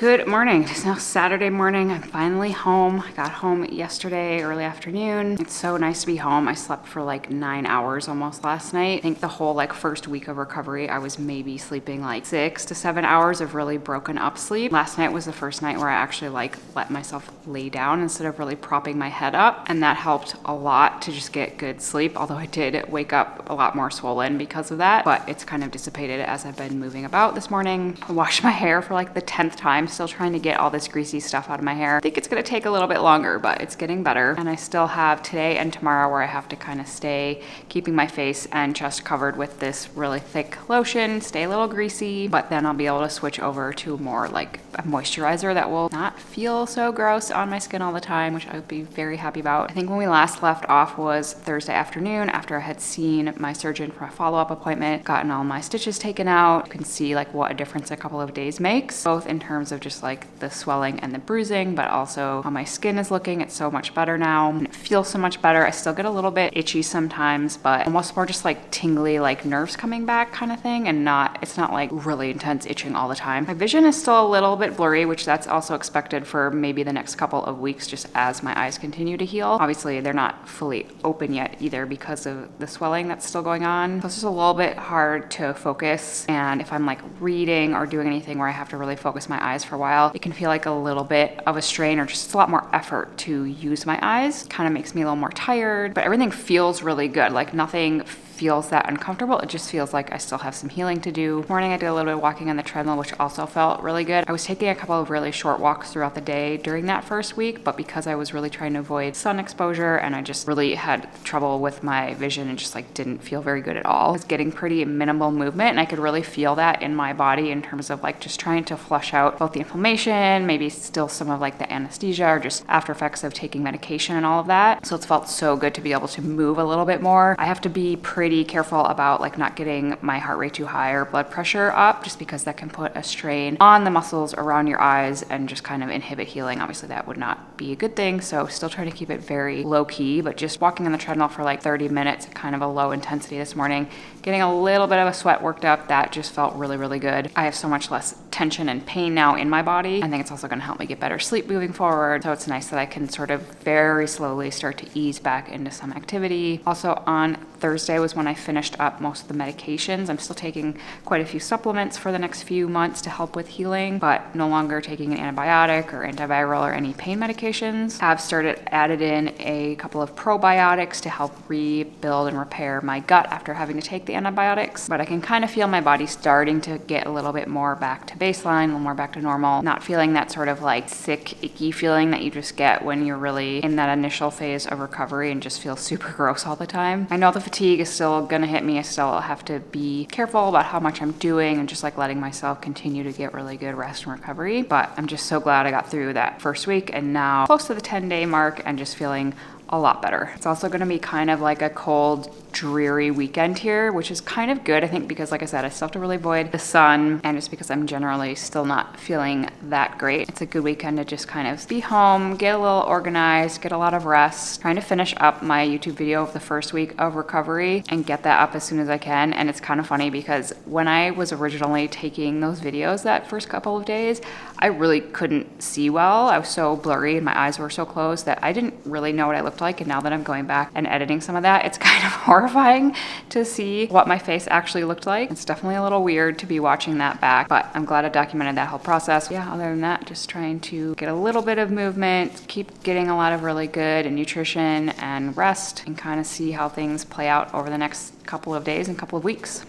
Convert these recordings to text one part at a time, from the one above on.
Good morning. It's now Saturday morning. I'm finally home. I got home yesterday, early afternoon. It's so nice to be home. I slept for like 9 hours almost last night. I think the whole first week of recovery, I was maybe sleeping like 6 to 7 hours of really broken up sleep. Last night was the first night where I actually let myself lay down instead of really propping my head up. And that helped a lot to just get good sleep. Although I did wake up a lot more swollen because of that, but it's kind of dissipated as I've been moving about this morning. I washed my hair for like the 10th time. Still trying to get all this greasy stuff out of my hair. I think it's gonna take a little bit longer, but it's getting better. And I still have today and tomorrow where I have to kind of stay keeping my face and chest covered with this really thick lotion, stay a little greasy, but then I'll be able to switch over to more like a moisturizer that will not feel so gross on my skin all the time, which I would be very happy about. I think when we last left off was Thursday afternoon after I had seen my surgeon for a follow-up appointment, gotten all my stitches taken out. You can see like what a difference a couple of days makes, both in terms of just like the swelling and the bruising, but also how my skin is looking. It's so much better now and it feels so much better. I still get a little bit itchy sometimes, but almost more just like tingly, like nerves coming back kind of thing, and it's not like really intense itching all the time. My vision is still a little bit blurry, which that's also expected for maybe the next couple of weeks just as my eyes continue to heal. Obviously they're not fully open yet either because of the swelling that's still going on. So it's just a little bit hard to focus, and if I'm like reading or doing anything where I have to really focus my eyes for a while, it can feel like a little bit of a strain or just a lot more effort to use my eyes. Kind of makes me a little more tired, but everything feels really good. Like nothing feels that uncomfortable. It just feels like I still have some healing to do. This morning I did a little bit of walking on the treadmill, which also felt really good. I was taking a couple of really short walks throughout the day during that first week, but because I was really trying to avoid sun exposure and I just really had trouble with my vision and just like didn't feel very good at all, I was getting pretty minimal movement, and I could really feel that in my body in terms of like just trying to flush out both the inflammation, maybe still some of like the anesthesia or just after effects of taking medication and all of that. So it's felt so good to be able to move a little bit more. I have to be pretty careful about like not getting my heart rate too high or blood pressure up, just because that can put a strain on the muscles around your eyes and just kind of inhibit healing. Obviously that would not be a good thing, so still trying to keep it very low key, but just walking on the treadmill for like 30 minutes at kind of a low intensity this morning, getting a little bit of a sweat worked up, that just felt really, really good. I have so much less tension and pain now in my body. I think it's also going to help me get better sleep moving forward, so it's nice that I can sort of very slowly start to ease back into some activity. Also on Thursday was when I finished up most of the medications. I'm still taking quite a few supplements for the next few months to help with healing, but no longer taking an antibiotic or antiviral or any pain medications. I've added in a couple of probiotics to help rebuild and repair my gut after having to take the antibiotics, but I can kind of feel my body starting to get a little bit more back to baseline, a little more back to normal, not feeling that sort of like sick, icky feeling that you just get when you're really in that initial phase of recovery and just feel super gross all the time. I know the fatigue is still gonna hit me. I still have to be careful about how much I'm doing and just like letting myself continue to get really good rest and recovery, but I'm just so glad I got through that first week and now close to the 10-day mark and just feeling a lot better. It's also going to be kind of like a cold, dreary weekend here, which is kind of good, I think, because like I said, I still have to really avoid the sun, and just because I'm generally still not feeling that great. It's a good weekend to just kind of be home, get a little organized, get a lot of rest, trying to finish up my YouTube video of the first week of recovery and get that up as soon as I can. And it's kind of funny because when I was originally taking those videos that first couple of days, I really couldn't see well. I was so blurry and my eyes were so closed that I didn't really know what I looked like. And now that I'm going back and editing some of that, it's kind of horrifying to see what my face actually looked like. It's definitely a little weird to be watching that back, but I'm glad I documented that whole process. Yeah, other than that, just trying to get a little bit of movement, keep getting a lot of really good nutrition and rest, and kind of see how things play out over the next couple of days and couple of weeks.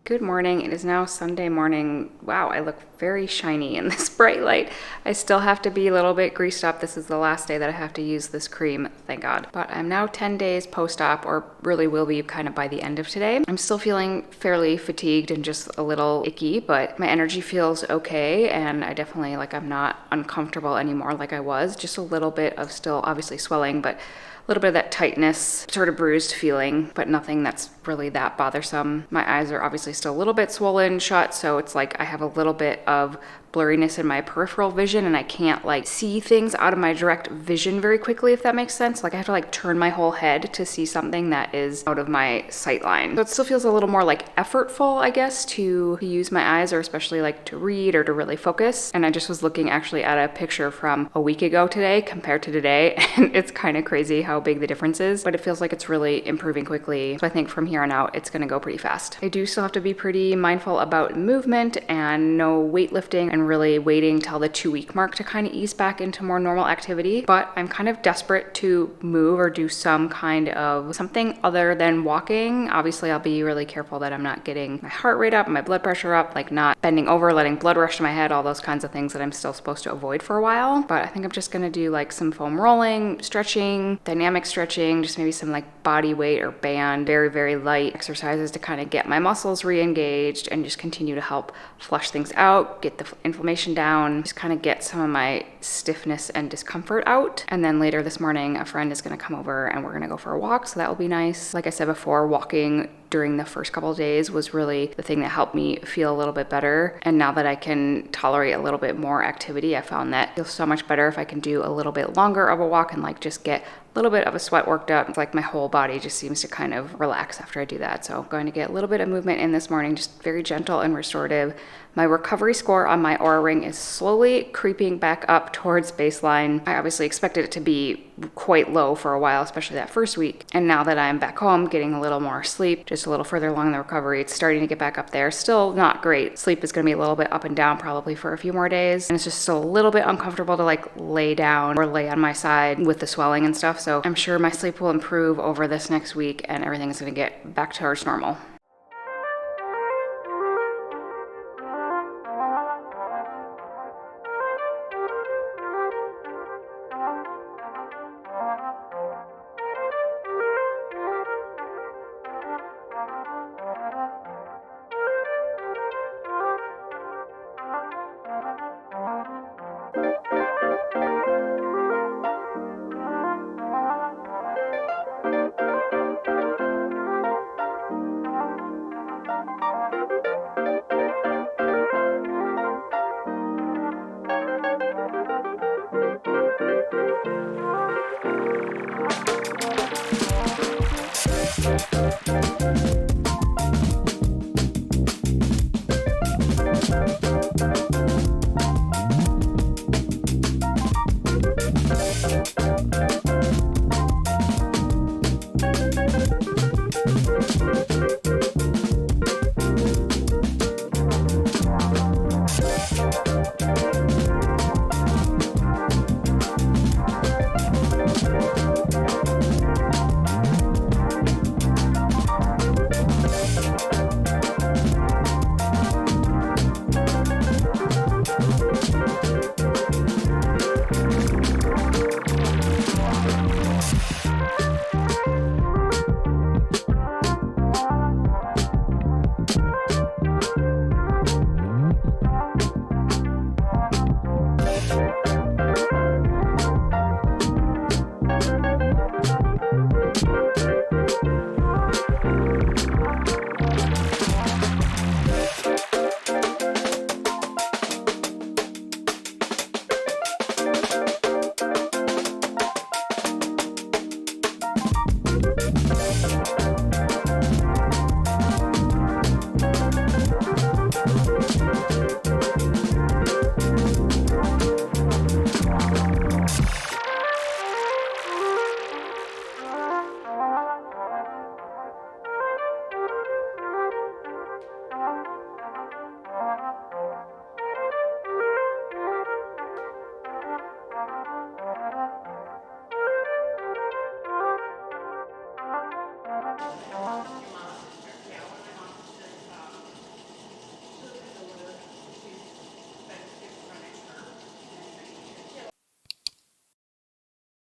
Good morning. It is now Sunday morning. Wow, I look very shiny in this bright light. I still have to be a little bit greased up. This is the last day that I have to use this cream, thank God. But I'm now 10 days post-op, or really will be kind of by the end of today. I'm still feeling fairly fatigued and just a little icky, but my energy feels okay, and I definitely, I'm not uncomfortable anymore like I was. Just a little bit of still obviously swelling, but a little bit of that tightness, sort of bruised feeling, but nothing that's really that bothersome. My eyes are obviously still a little bit swollen shut, so it's like I have a little bit of blurriness in my peripheral vision and I can't like see things out of my direct vision very quickly, if that makes sense. Like I have to like turn my whole head to see something that is out of my sight line. So it still feels a little more like effortful, I guess, to use my eyes, or especially like to read or to really focus. And I just was looking actually at a picture from a week ago today compared to today, and it's kind of crazy how big the difference is, but it feels like it's really improving quickly. So I think from here on out, it's gonna go pretty fast. I do still have to be pretty mindful about movement and no weightlifting, and really waiting till the 2-week mark to kind of ease back into more normal activity. But I'm kind of desperate to move or do some kind of something other than walking. Obviously, I'll be really careful that I'm not getting my heart rate up, my blood pressure up, like not bending over, letting blood rush to my head, all those kinds of things that I'm still supposed to avoid for a while. But I think I'm just gonna do like some foam rolling, stretching, dynamic stretching, just maybe some like body weight or band, very, very light exercises to kind of get my muscles re-engaged and just continue to help flush things out, get the inflammation down, just kind of get some of my stiffness and discomfort out. And then later this morning, a friend is gonna come over and we're gonna go for a walk, so that will be nice. Like I said before, walking during the first couple of days was really the thing that helped me feel a little bit better. And now that I can tolerate a little bit more activity, I found that it feels so much better if I can do a little bit longer of a walk and like just get a little bit of a sweat worked up. It's like my whole body just seems to kind of relax after I do that. So I'm going to get a little bit of movement in this morning, just very gentle and restorative. My recovery score on my Aura Ring is slowly creeping back up towards baseline. I obviously expected it to be quite low for a while, especially that first week. And now that I'm back home, getting a little more sleep, just a little further along in the recovery, it's starting to get back up there. Still not great. Sleep is going to be a little bit up and down probably for a few more days. And it's just still a little bit uncomfortable to like lay down or lay on my side with the swelling and stuff. So I'm sure my sleep will improve over this next week and everything is going to get back towards normal.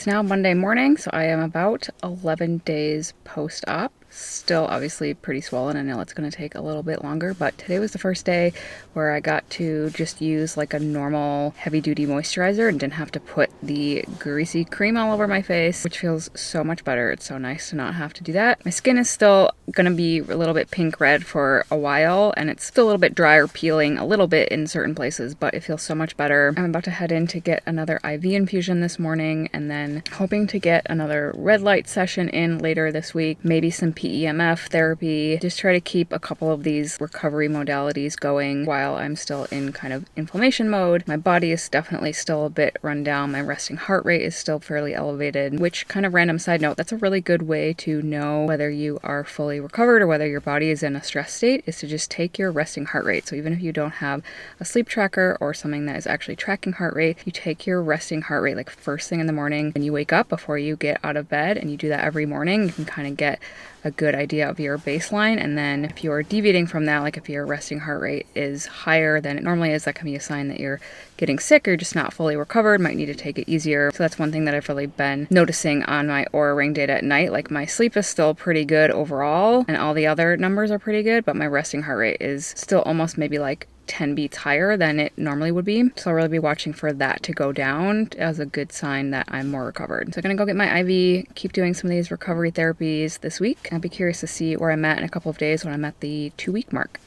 It's now Monday morning, so I am about 11 days post-op. Still obviously pretty swollen. I know it's going to take a little bit longer, but today was the first day where I got to just use like a normal heavy duty moisturizer and didn't have to put the greasy cream all over my face, which feels so much better. It's so nice to not have to do that. My skin is still going to be a little bit pink red for a while, and it's still a little bit drier, peeling a little bit in certain places, but it feels so much better. I'm about to head in to get another IV infusion this morning, and then hoping to get another red light session in later this week, maybe some PEMF therapy. Just try to keep a couple of these recovery modalities going while I'm still in kind of inflammation mode. My body is definitely still a bit run down. My resting heart rate is still fairly elevated, which, kind of random side note, that's a really good way to know whether you are fully recovered or whether your body is in a stress state, is to just take your resting heart rate. So even if you don't have a sleep tracker or something that is actually tracking heart rate, you take your resting heart rate like first thing in the morning when you wake up before you get out of bed, and you do that every morning. You can kind of get a good idea of your baseline, and then if you're deviating from that, like if your resting heart rate is higher than it normally is, that can be a sign that you're getting sick or just not fully recovered, might need to take it easier. So that's one thing that I've really been noticing on my Oura Ring data at night. Like my sleep is still pretty good overall, and all the other numbers are pretty good, but my resting heart rate is still almost maybe like 10 beats higher than it normally would be. So I'll really be watching for that to go down as a good sign that I'm more recovered. So I'm gonna go get my IV, keep doing some of these recovery therapies this week. I'll be curious to see where I'm at in a couple of days when I'm at the 2-week mark.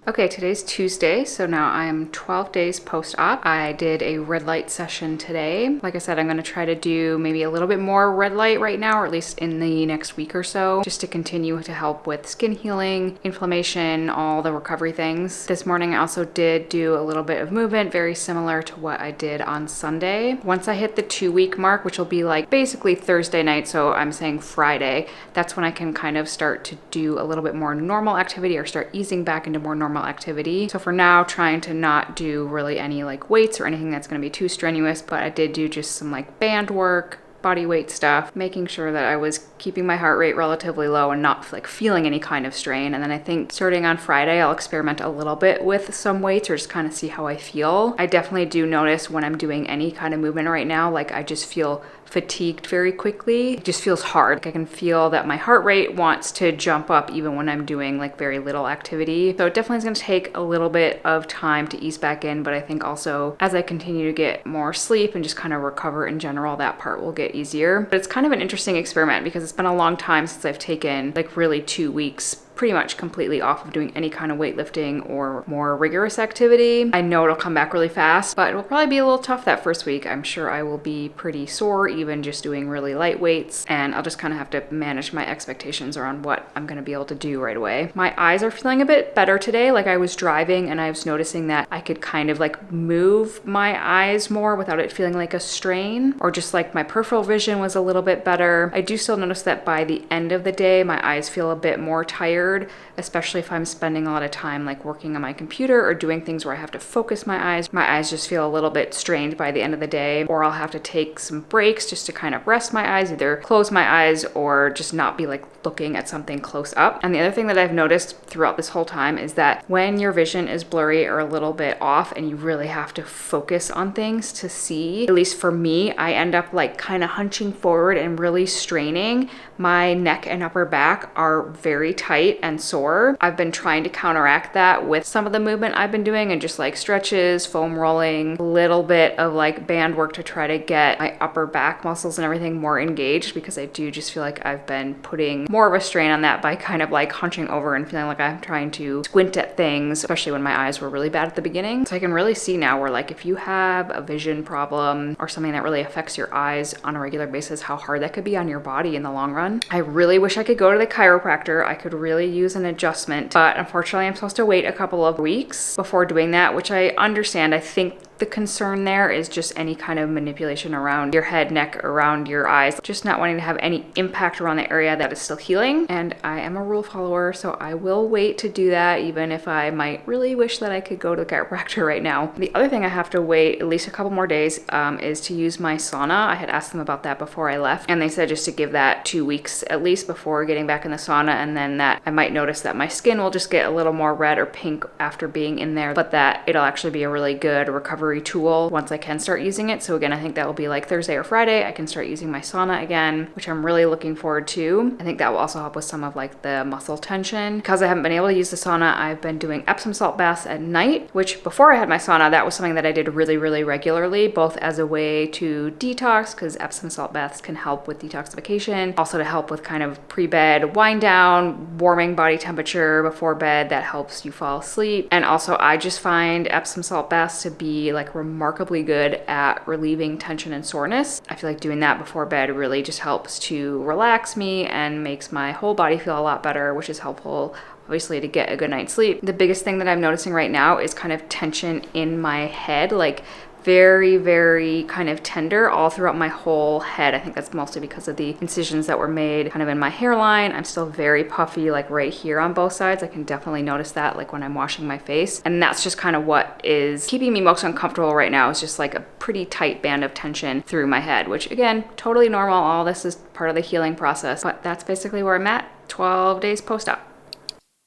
Okay, today's Tuesday, so now I'm 12 days post-op. I did a red light session today. Like I said, I'm gonna try to do maybe a little bit more red light right now, or at least in the next week or so, just to continue to help with skin healing, inflammation, all the recovery things. This morning I also did do a little bit of movement, very similar to what I did on Sunday. Once I hit the 2-week mark, which will be like basically Thursday night, so I'm saying Friday, that's when I can kind of start to do a little bit more normal activity or start easing back into more normal activity. So for now, trying to not do really any like weights or anything that's going to be too strenuous, but I did do just some like band work, body weight stuff, making sure that I was keeping my heart rate relatively low and not like feeling any kind of strain. And then I think starting on Friday, I'll experiment a little bit with some weights or just kind of see how I feel. I definitely do notice when I'm doing any kind of movement right now, like I just feel fatigued very quickly. It just feels hard. Like I can feel that my heart rate wants to jump up even when I'm doing like very little activity. So it definitely is going to take a little bit of time to ease back in, but I think also as I continue to get more sleep and just kind of recover in general, that part will get easier. But it's kind of an interesting experiment because it's been a long time since I've taken like really 2 weeks pretty much completely off of doing any kind of weightlifting or more rigorous activity. I know it'll come back really fast, but it'll probably be a little tough that first week. I'm sure I will be pretty sore even just doing really light weights, and I'll just kind of have to manage my expectations around what I'm going to be able to do right away. My eyes are feeling a bit better today. Like I was driving and I was noticing that I could kind of like move my eyes more without it feeling like a strain, or just like my peripheral vision was a little bit better. I do still notice that by the end of the day, my eyes feel a bit more tired, especially if I'm spending a lot of time like working on my computer or doing things where I have to focus my eyes. My eyes just feel a little bit strained by the end of the day, or I'll have to take some breaks just to kind of rest my eyes, either close my eyes or just not be like looking at something close up. And the other thing that I've noticed throughout this whole time is that when your vision is blurry or a little bit off and you really have to focus on things to see, at least for me, I end up like kind of hunching forward and really straining. My neck and upper back are very tight and sore. I've been trying to counteract that with some of the movement I've been doing and just like stretches, foam rolling, a little bit of like band work to try to get my upper back muscles and everything more engaged, because I do just feel like I've been putting more of a strain on that by kind of like hunching over and feeling like I'm trying to squint at things, especially when my eyes were really bad at the beginning. So I can really see now where like if you have a vision problem or something that really affects your eyes on a regular basis, how hard that could be on your body in the long run. I really wish I could go to the chiropractor. I could really use an adjustment, but unfortunately I'm supposed to wait a couple of weeks before doing that, which I understand. I think the concern there is just any kind of manipulation around your head, neck, around your eyes, just not wanting to have any impact around the area that is still healing. And I am a rule follower, so I will wait to do that, even if I might really wish that I could go to the chiropractor right now. The other thing I have to wait at least a couple more days is to use my sauna. I had asked them about that before I left, and they said just to give that 2 weeks at least before getting back in the sauna, and then that I might notice that my skin will just get a little more red or pink after being in there, but that it'll actually be a really good recovery tool once I can start using it. So again, I think that will be like Thursday or Friday, I can start using my sauna again, which I'm really looking forward to. I think that will also help with some of like the muscle tension. Because I haven't been able to use the sauna, I've been doing Epsom salt baths at night, which before I had my sauna, that was something that I did really, really regularly, both as a way to detox, because Epsom salt baths can help with detoxification, also to help with kind of pre-bed wind down, warming body temperature before bed that helps you fall asleep. And also I just find Epsom salt baths to be like remarkably good at relieving tension and soreness. I feel like doing that before bed really just helps to relax me and makes my whole body feel a lot better, which is helpful obviously to get a good night's sleep. The biggest thing that I'm noticing right now is kind of tension in my head, like very, very kind of tender all throughout my whole head. I think that's mostly because of the incisions that were made kind of in my hairline. I'm still very puffy, like right here on both sides. I can definitely notice that like when I'm washing my face. And that's just kind of what is keeping me most uncomfortable right now, is just like a pretty tight band of tension through my head, which again, totally normal. All this is part of the healing process, but that's basically where I'm at 12 days post-op.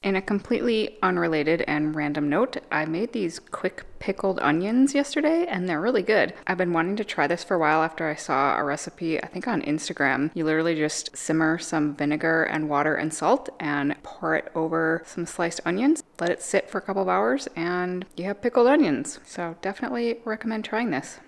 In a completely unrelated and random note, I made these quick pickled onions yesterday and they're really good. I've been wanting to try this for a while after I saw a recipe, I think on Instagram. You literally just simmer some vinegar and water and salt and pour it over some sliced onions. Let it sit for a couple of hours and you have pickled onions. So definitely recommend trying this.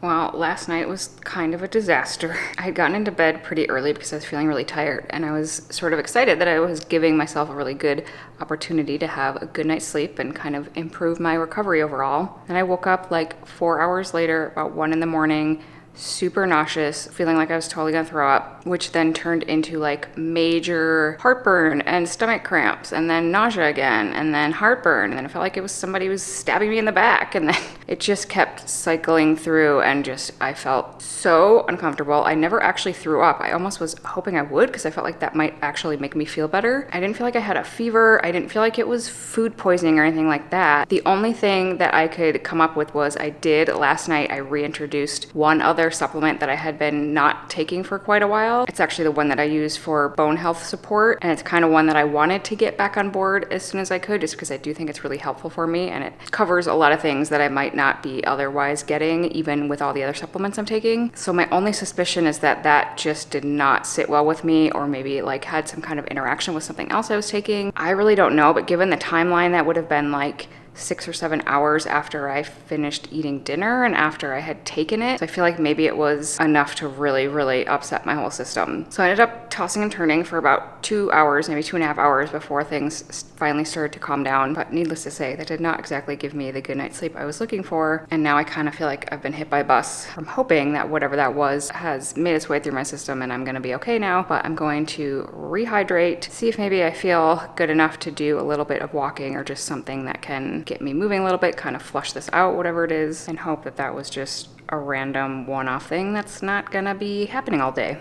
Well, last night was kind of a disaster. I had gotten into bed pretty early because I was feeling really tired, and I was sort of excited that I was giving myself a really good opportunity to have a good night's sleep and kind of improve my recovery overall. And I woke up like 4 hours later, about 1 in the morning, super nauseous, feeling like I was totally gonna throw up, which then turned into like major heartburn and stomach cramps, and then nausea again, and then heartburn, and then it felt like it was somebody was stabbing me in the back, and then it just kept cycling through, and just I felt so uncomfortable. I never actually threw up. I almost was hoping I would, because I felt like that might actually make me feel better. I didn't feel like I had a fever. I didn't feel like it was food poisoning or anything like that. The only thing that I could come up with was I did last night, I reintroduced one other supplement that I had been not taking for quite a while. It's actually the one that I use for bone health support, and it's kind of one that I wanted to get back on board as soon as I could, just because I do think it's really helpful for me, and it covers a lot of things that I might not be otherwise getting, even with all the other supplements I'm taking. So my only suspicion is that that just did not sit well with me, or maybe like had some kind of interaction with something else I was taking. I really don't know, but given the timeline, that would have been like 6 or 7 hours after I finished eating dinner and after I had taken it. So I feel like maybe it was enough to really, really upset my whole system. So I ended up tossing and turning for about 2 hours, maybe 2.5 hours before things finally started to calm down. But needless to say, that did not exactly give me the good night's sleep I was looking for. And now I kind of feel like I've been hit by a bus. I'm hoping that whatever that was has made its way through my system and I'm gonna be okay now. But I'm going to rehydrate, see if maybe I feel good enough to do a little bit of walking or just something that can get me moving a little bit, kind of flush this out, whatever it is, and hope that that was just a random one-off thing that's not gonna be happening all day.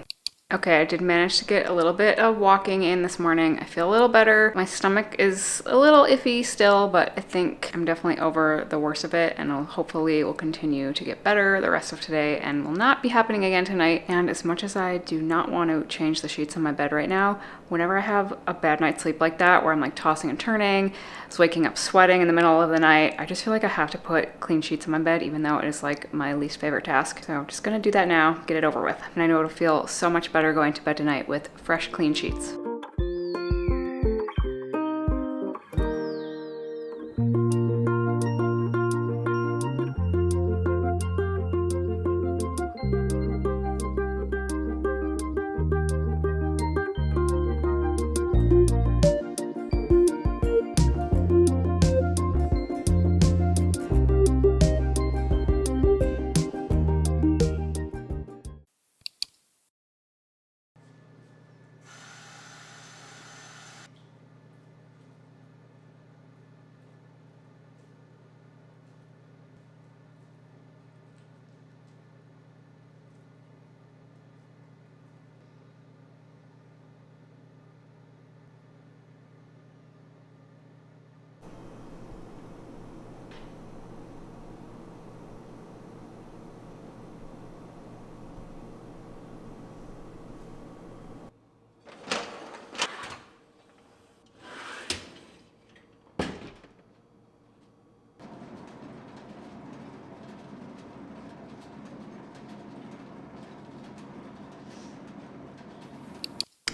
Okay, I did manage to get a little bit of walking in this morning. I feel a little better. My stomach is a little iffy still, but I think I'm definitely over the worst of it, and hopefully it will continue to get better the rest of today and will not be happening again tonight. And as much as I do not want to change the sheets on my bed right now, whenever I have a bad night's sleep like that, where I'm like tossing and turning, it's waking up sweating in the middle of the night, I just feel like I have to put clean sheets on my bed, even though it is like my least favorite task. So I'm just gonna do that now, get it over with. And I know it'll feel so much better going to bed tonight with fresh, clean sheets.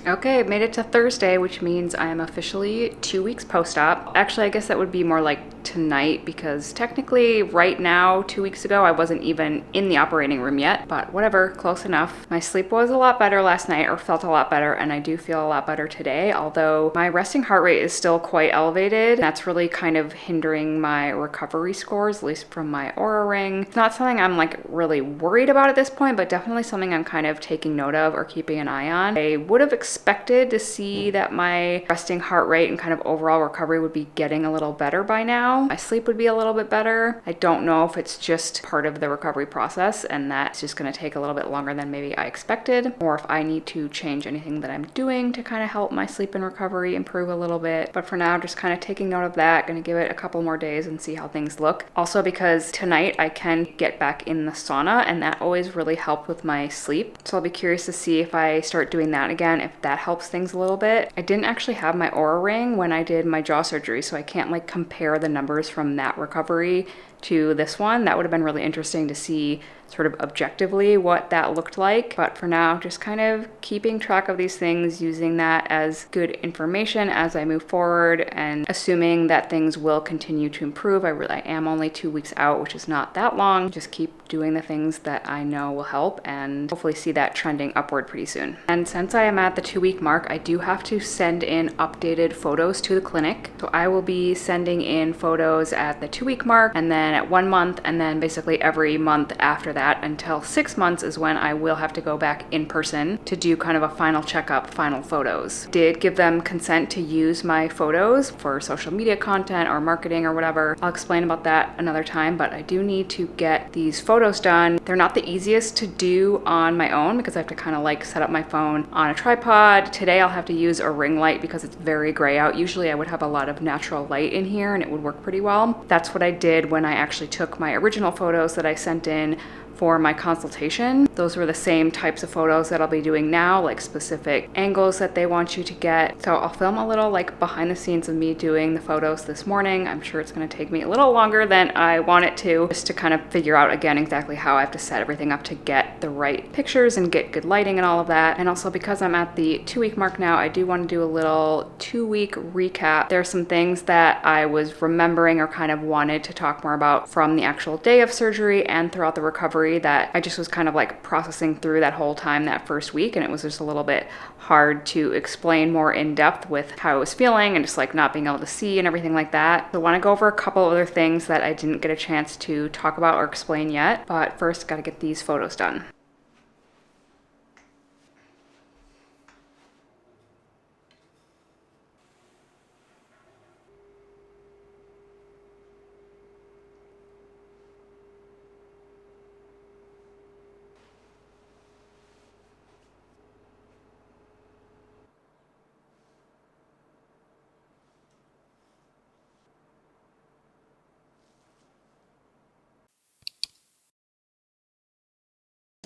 Okay, made it to Thursday, which means I am officially 2 weeks post-op. Actually, I guess that would be more like tonight because technically right now, 2 weeks ago, I wasn't even in the operating room yet, but whatever, close enough. My sleep was a lot better last night, or felt a lot better, and I do feel a lot better today, although my resting heart rate is still quite elevated. That's really kind of hindering my recovery scores, at least from my Oura ring. It's not something I'm like really worried about at this point, but definitely something I'm kind of taking note of or keeping an eye on. I would have expected to see that my resting heart rate and kind of overall recovery would be getting a little better by now. My sleep would be a little bit better. I don't know if it's just part of the recovery process and that's just going to take a little bit longer than maybe I expected, or if I need to change anything that I'm doing to kind of help my sleep and recovery improve a little bit. But for now, just kind of taking note of that. Going to give it a couple more days and see how things look. Also, because tonight I can get back in the sauna and that always really helped with my sleep. So I'll be curious to see if I start doing that again, if that helps things a little bit. I didn't actually have my Oura ring when I did my jaw surgery, so I can't like compare the numbers from that recovery to this one. That would have been really interesting to see sort of objectively what that looked like. But for now, just kind of keeping track of these things, using that as good information as I move forward and assuming that things will continue to improve. I am only 2 weeks out, which is not that long. Just keep doing the things that I know will help and hopefully see that trending upward pretty soon. And since I am at the 2-week mark, I do have to send in updated photos to the clinic. So I will be sending in photos at the 2-week mark and then at 1 month, and then basically every month after that until 6 months is when I will have to go back in person to do kind of a final checkup, final photos. Did give them consent to use my photos for social media content or marketing or whatever. I'll explain about that another time, but I do need to get these photos done. They're not the easiest to do on my own because I have to kind of like set up my phone on a tripod. Today I'll have to use a ring light because it's very gray out. Usually I would have a lot of natural light in here and it would work pretty well. That's what I did when I actually took my original photos that I sent in for my consultation. Those were the same types of photos that I'll be doing now, like specific angles that they want you to get. So I'll film a little like behind the scenes of me doing the photos this morning. I'm sure it's gonna take me a little longer than I want it to, just to kind of figure out again exactly how I have to set everything up to get the right pictures and get good lighting and all of that. And also because I'm at the 2-week mark now, I do want to do a little 2-week recap. There are some things that I was remembering or kind of wanted to talk more about from the actual day of surgery and throughout the recovery that I just was kind of like processing through that whole time that first week, and it was just a little bit hard to explain more in depth with how I was feeling and just like not being able to see and everything like that. So I want to go over a couple other things that I didn't get a chance to talk about or explain yet, but first got to get these photos done.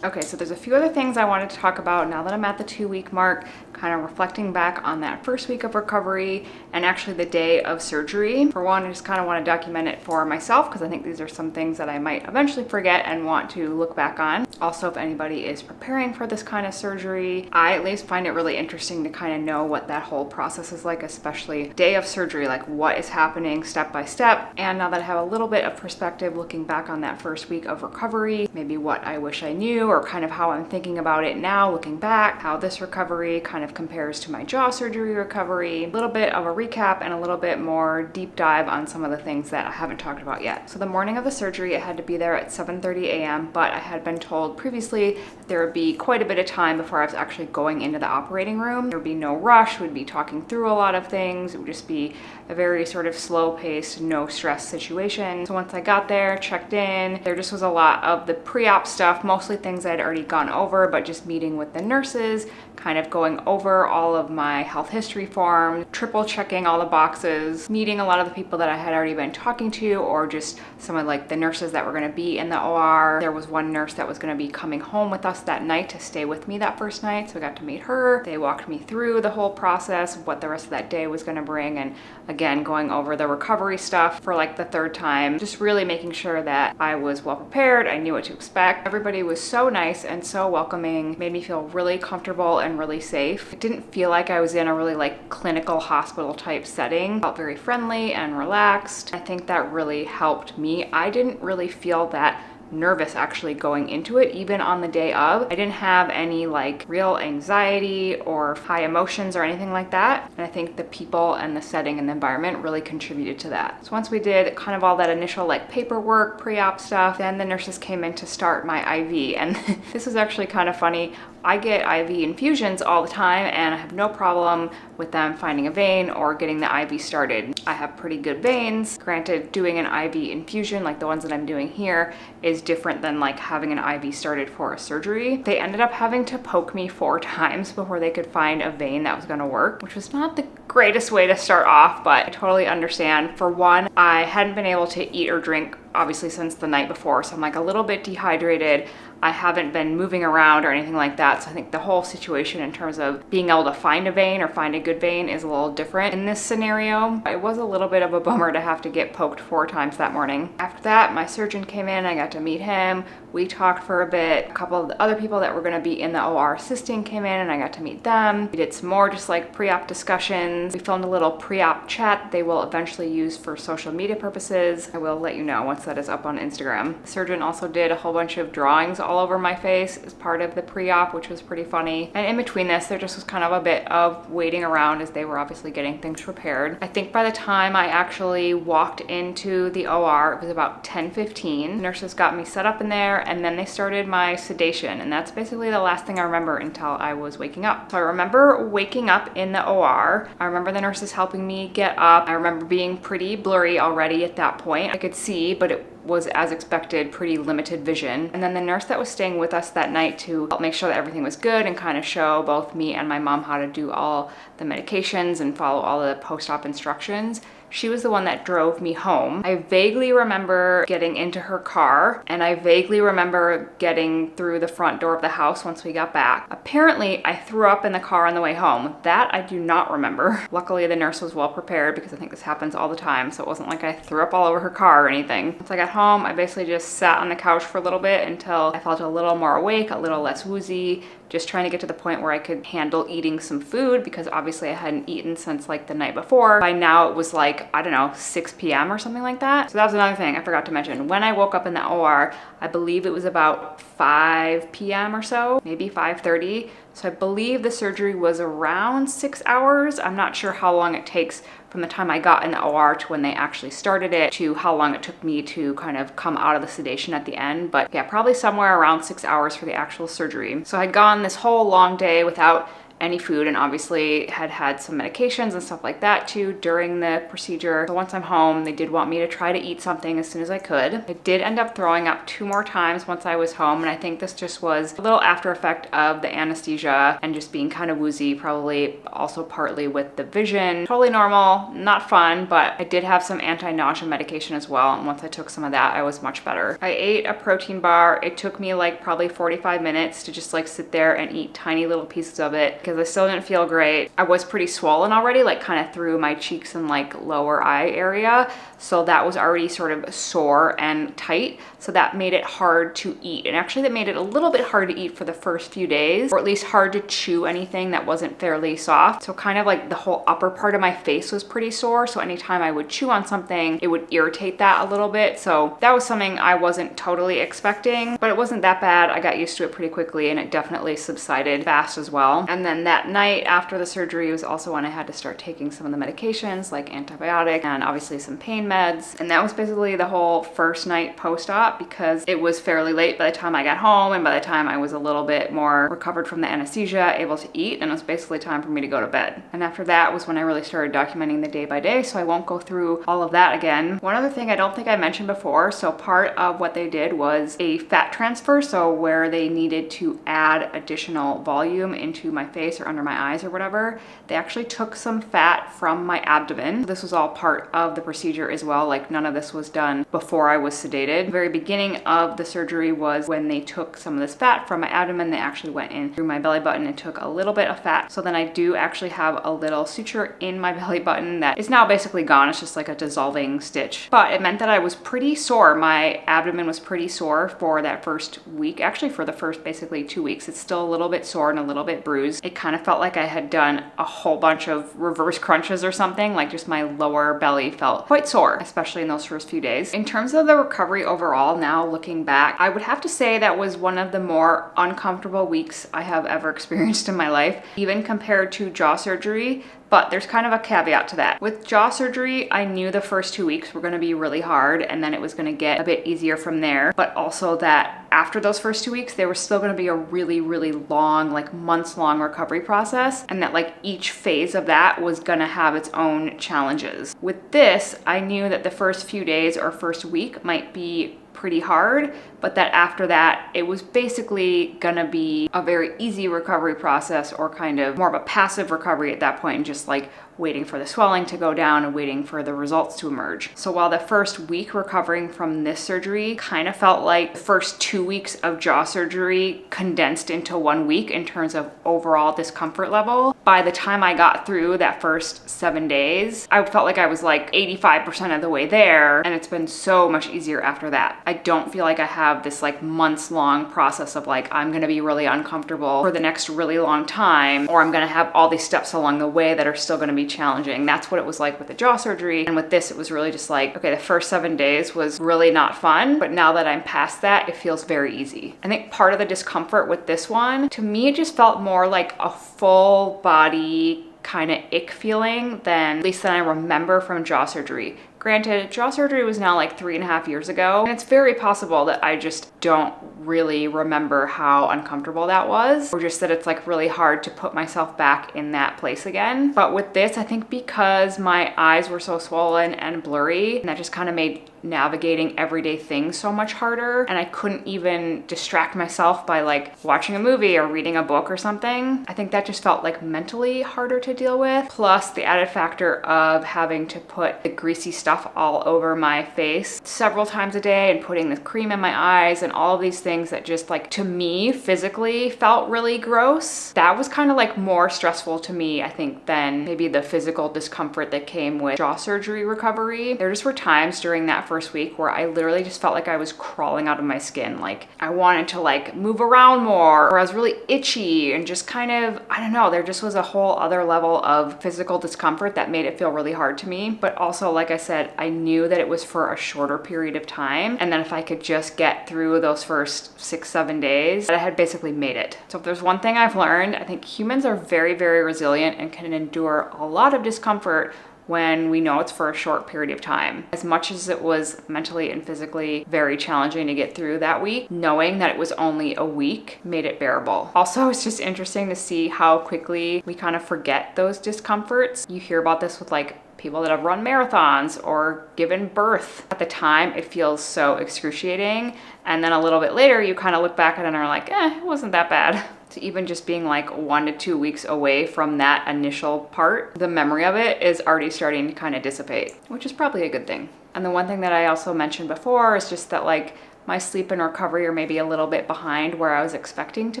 Okay, so there's a few other things I wanted to talk about now that I'm at the 2-week mark, kind of reflecting back on that first week of recovery and actually the day of surgery. For one, I just kind of want to document it for myself because I think these are some things that I might eventually forget and want to look back on. Also, if anybody is preparing for this kind of surgery, I at least find it really interesting to kind of know what that whole process is like, especially day of surgery, like what is happening step by step. And now that I have a little bit of perspective looking back on that first week of recovery, maybe what I wish I knew or kind of how I'm thinking about it now looking back, how this recovery kind of compares to my jaw surgery recovery, a little bit of a recap and a little bit more deep dive on some of the things that I haven't talked about yet. So the morning of the surgery, I had to be there at 7:30 a.m., but I had been told previously that there would be quite a bit of time before I was actually going into the operating room. There would be no rush, we'd be talking through a lot of things. It would just be a very sort of slow-paced, no stress situation. So once I got there, checked in, there just was a lot of the pre-op stuff, mostly things I'd already gone over, but just meeting with the nurses, kind of going over all of my health history forms, triple checking all the boxes, meeting a lot of the people that I had already been talking to, or just some of like the nurses that were going to be in the OR. There was one nurse that was going to be coming home with us that night to stay with me that first night, so I got to meet her. They walked me through the whole process, what the rest of that day was going to bring, and again going over the recovery stuff for like the third time, just really making sure that I was well prepared, I knew what to expect. Everybody was so nice and so welcoming, made me feel really comfortable and really safe. safe. It didn't feel like I was in a really like clinical hospital type setting. It felt very friendly and relaxed. I think that really helped me. I didn't really feel that nervous actually going into it, even on the day of. I didn't have any like real anxiety or high emotions or anything like that. And I think the people and the setting and the environment really contributed to that. So once we did kind of all that initial like paperwork, pre-op stuff, then the nurses came in to start my IV. And this is actually kind of funny. I get IV infusions all the time and I have no problem with them finding a vein or getting the IV started. I have pretty good veins. Granted, doing an IV infusion like the ones that I'm doing here is different than like having an IV started for a surgery. They ended up having to poke me 4 times before they could find a vein that was gonna work, which was not the greatest way to start off, but I totally understand. For one, I hadn't been able to eat or drink obviously since the night before, so I'm like a little bit dehydrated. I haven't been moving around or anything like that, so I think the whole situation in terms of being able to find a vein or find a good vein is a little different in this scenario. It was a little bit of a bummer to have to get poked 4 times that morning. After that, my surgeon came in, I got to meet him. We talked for a bit. A couple of the other people that were gonna be in the OR assisting came in and I got to meet them. We did some more just like pre-op discussions. We filmed a little pre-op chat they will eventually use for social media purposes. I will let you know once that is up on Instagram. The surgeon also did a whole bunch of drawings all over my face as part of the pre-op, which was pretty funny. And in between this, there just was kind of a bit of waiting around as they were obviously getting things prepared. I think by the time I actually walked into the OR, it was about 10:15. Nurses got me set up in there and then they started my sedation. And that's basically the last thing I remember until I was waking up. So I remember waking up in the OR. I remember the nurses helping me get up. I remember being pretty blurry already at that point. I could see, but it was, as expected, pretty limited vision. And then the nurse that was staying with us that night to help make sure that everything was good and kind of show both me and my mom how to do all the medications and follow all the post-op instructions, she was the one that drove me home. I vaguely remember getting into her car and I vaguely remember getting through the front door of the house once we got back. Apparently, I threw up in the car on the way home. That I do not remember. Luckily, the nurse was well prepared because I think this happens all the time, so it wasn't like I threw up all over her car or anything. Once I got home, I basically just sat on the couch for a little bit until I felt a little more awake, a little less woozy, just trying to get to the point where I could handle eating some food because obviously I hadn't eaten since like the night before. By now it was like, I don't know, 6 p.m. or something like that. So that was another thing I forgot to mention. When I woke up in the OR, I believe it was about 5 p.m. or so, maybe 5:30. So I believe the surgery was around 6 hours. I'm not sure how long it takes from the time I got in the OR to when they actually started it to how long it took me to kind of come out of the sedation at the end. But yeah, probably somewhere around 6 hours for the actual surgery. So I'd gone this whole long day without any food and obviously had some medications and stuff like that too during the procedure. So once I'm home, they did want me to try to eat something as soon as I could. I did end up throwing up 2 more times once I was home, and I think this just was a little after effect of the anesthesia and just being kind of woozy, probably also partly with the vision. Totally normal, not fun, but I did have some anti-nausea medication as well, and once I took some of that, I was much better. I ate a protein bar. It took me like probably 45 minutes to just like sit there and eat tiny little pieces of it because I still didn't feel great. I was pretty swollen already, like kind of through my cheeks and like lower eye area. So that was already sort of sore and tight. So that made it hard to eat. And actually that made it a little bit hard to eat for the first few days, or at least hard to chew anything that wasn't fairly soft. So kind of like the whole upper part of my face was pretty sore. So anytime I would chew on something, it would irritate that a little bit. So that was something I wasn't totally expecting, but it wasn't that bad. I got used to it pretty quickly and it definitely subsided fast as well. And then that night after the surgery was also when I had to start taking some of the medications like antibiotic and obviously some pain meds. And that was basically the whole first night post-op because it was fairly late by the time I got home and by the time I was a little bit more recovered from the anesthesia, able to eat, and it was basically time for me to go to bed. And after that was when I really started documenting the day by day, so I won't go through all of that again. One other thing I don't think I mentioned before, so part of what they did was a fat transfer, so where they needed to add additional volume into my face or under my eyes or whatever, they actually took some fat from my abdomen. This was all part of the procedure as well, like none of this was done before I was sedated. The very beginning of the surgery was when they took some of this fat from my abdomen. They actually went in through my belly button and took a little bit of fat. So then I do actually have a little suture in my belly button that is now basically gone. It's just like a dissolving stitch. But it meant that I was pretty sore. My abdomen was pretty sore for that first week, actually for the first basically 2 weeks. It's still a little bit sore and a little bit bruised. It it kind of felt like I had done a whole bunch of reverse crunches or something. Like just my lower belly felt quite sore, especially in those first few days. In terms of the recovery overall, now looking back, I would have to say that was one of the more uncomfortable weeks I have ever experienced in my life, even compared to jaw surgery. But there's kind of a caveat to that. With jaw surgery, I knew the first 2 weeks were gonna be really hard and then it was gonna get a bit easier from there. But also that after those first 2 weeks, there was still gonna be a really, really long, like months long recovery process. And that like each phase of that was gonna have its own challenges. With this, I knew that the first few days or first week might be pretty hard, but that after that, it was basically gonna be a very easy recovery process, or kind of more of a passive recovery at that point, and just like waiting for the swelling to go down and waiting for the results to emerge. So while the first week recovering from this surgery kind of felt like the first 2 weeks of jaw surgery condensed into 1 week in terms of overall discomfort level, by the time I got through that first 7 days, I felt like I was like 85% of the way there, and it's been so much easier after that. I don't feel like I have this like months long process of like, I'm gonna be really uncomfortable for the next really long time, or I'm gonna have all these steps along the way that are still gonna be challenging. That's what it was like with the jaw surgery. And with this, it was really just like, okay, the first 7 days was really not fun, but now that I'm past that, it feels very easy. I think part of the discomfort with this one, to me, it just felt more like a full body kind of ick feeling than, at least than I remember from jaw surgery. Granted, jaw surgery was now like 3.5 years ago, and it's very possible that I just don't really remember how uncomfortable that was, or just that it's like really hard to put myself back in that place again. But with this, I think because my eyes were so swollen and blurry, and that just kind of made navigating everyday things so much harder, and I couldn't even distract myself by like watching a movie or reading a book or something. I think that just felt like mentally harder to deal with, plus the added factor of having to put the greasy stuff all over my face several times a day and putting the cream in my eyes and all of these things that just like, to me, physically felt really gross. That was kind of like more stressful to me, I think, than maybe the physical discomfort that came with jaw surgery recovery. There just were times during that first week where I literally just felt like I was crawling out of my skin. Like I wanted to like move around more, or I was really itchy and just kind of, I don't know, there just was a whole other level of physical discomfort that made it feel really hard to me. But also, like I said, I knew that it was for a shorter period of time, and then if I could just get through those first 6-7 days, that I had basically made it. So if there's one thing I've learned, I think humans are very, very resilient and can endure a lot of discomfort when we know it's for a short period of time. As much as it was mentally and physically very challenging to get through that week, knowing that it was only a week made it bearable. Also, it's just interesting to see how quickly we kind of forget those discomforts. You hear about this with like people that have run marathons or given birth. At the time, it feels so excruciating. And then a little bit later, you kind of look back at it and are like, it wasn't that bad. So even just being like 1 to 2 weeks away from that initial part, the memory of it is already starting to kind of dissipate, which is probably a good thing. And the one thing that I also mentioned before is just that like my sleep and recovery are maybe a little bit behind where I was expecting to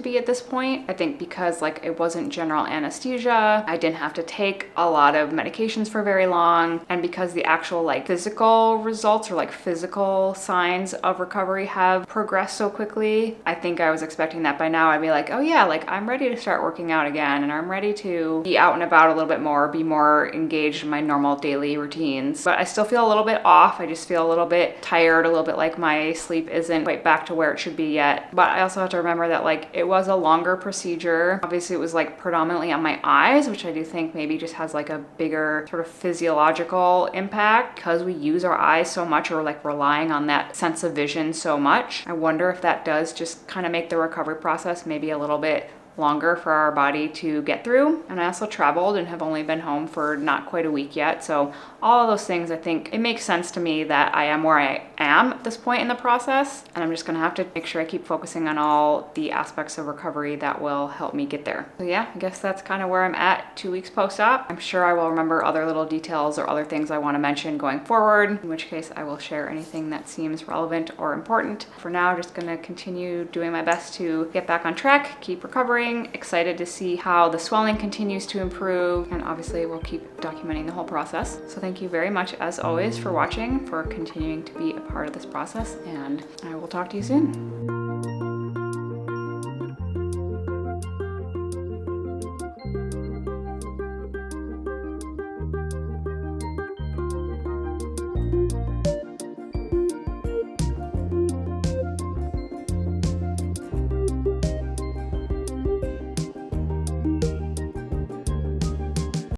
be at this point. I think because like it wasn't general anesthesia, I didn't have to take a lot of medications for very long, and because the actual like physical results or like physical signs of recovery have progressed so quickly, I think I was expecting that by now I'd be like, oh yeah, like I'm ready to start working out again, and I'm ready to be out and about a little bit more, be more engaged in my normal daily routines. But I still feel a little bit off. I just feel a little bit tired, a little bit like my sleep isn't quite back to where it should be yet. But I also have to remember that like it was a longer procedure. Obviously it was like predominantly on my eyes, which I do think maybe just has like a bigger sort of physiological impact because we use our eyes so much, or like relying on that sense of vision so much. I wonder if that does just kind of make the recovery process maybe a little bit longer for our body to get through. And I also traveled and have only been home for not quite a week yet. So all of those things, I think it makes sense to me that I am where I am at this point in the process. And I'm just gonna have to make sure I keep focusing on all the aspects of recovery that will help me get there. So yeah, I guess that's kind of where I'm at 2 weeks post-op. I'm sure I will remember other little details or other things I want to mention going forward, in which case I will share anything that seems relevant or important. For now, just gonna continue doing my best to get back on track, keep recovering. Excited to see how the swelling continues to improve, and obviously we'll keep documenting the whole process. So thank you very much as always for watching, for continuing to be a part of this process, and I will talk to you soon.